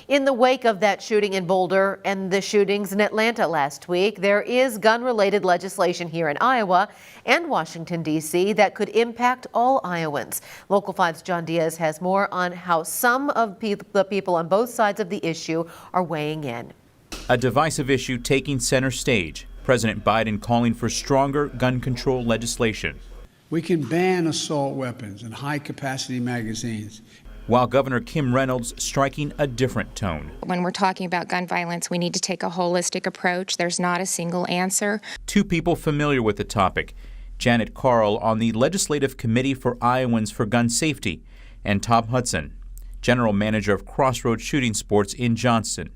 In the wake of that shooting in Boulder and the shootings in Atlanta last week, there is gun-related legislation here in Iowa and Washington, D.C. that could impact all Iowans. Local 5's John Diaz has more on how some of the people on both sides of the issue are weighing in. A divisive issue taking center stage. President Biden calling for stronger gun control legislation. We can ban assault weapons and high-capacity magazines. While Governor Kim Reynolds striking a different tone. When we're talking about gun violence, we need to take a holistic approach. There's not a single answer. Two people familiar with the topic. Janet Carl on the Legislative Committee for Iowans for Gun Safety, and Tom Hudson, General Manager of Crossroads Shooting Sports in Johnston.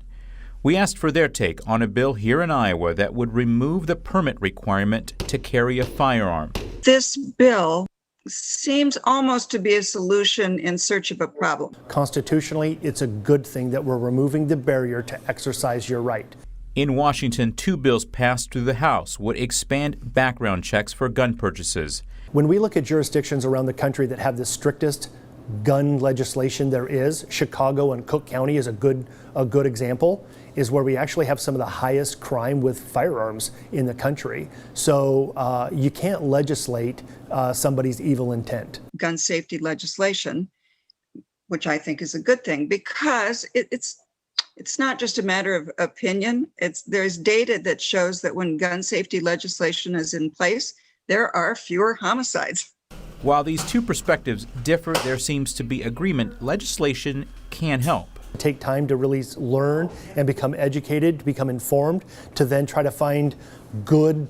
We asked for their take on a bill here in Iowa that would remove the permit requirement to carry a firearm. This bill seems almost to be a solution in search of a problem. Constitutionally, it's a good thing that we're removing the barrier to exercise your right. In Washington, two bills passed through the House would expand background checks for gun purchases. When we look at jurisdictions around the country that have the strictest gun legislation there is, Chicago and Cook County is a good example, is where we actually have some of the highest crime with firearms in the country. So you can't legislate somebody's evil intent. Gun safety legislation, which I think is a good thing, because it's not just a matter of opinion. There's data that shows that when gun safety legislation is in place, there are fewer homicides. While these two perspectives differ, there seems to be agreement legislation can help. Take time to really learn and become educated, to become informed, to then try to find good,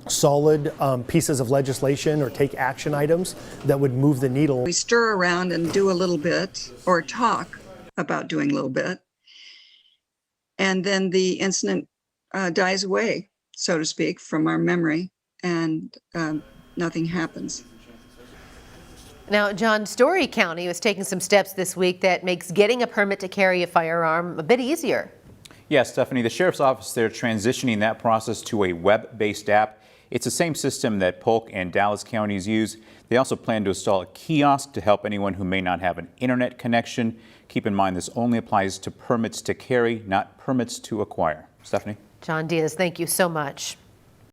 solid pieces of legislation or take action items that would move the needle. We stir around and do a little bit or talk about doing a little bit, and then the incident dies away, so to speak, from our memory, and nothing happens. Now, John, Story County was taking some steps this week that makes getting a permit to carry a firearm a bit easier. Yes, Stephanie, the Sheriff's Office, they're transitioning that process to a web-based app. It's the same system that Polk and Dallas counties use. They also plan to install a kiosk to help anyone who may not have an internet connection. Keep in mind this only applies to permits to carry, not permits to acquire. Stephanie? John Diaz, thank you so much.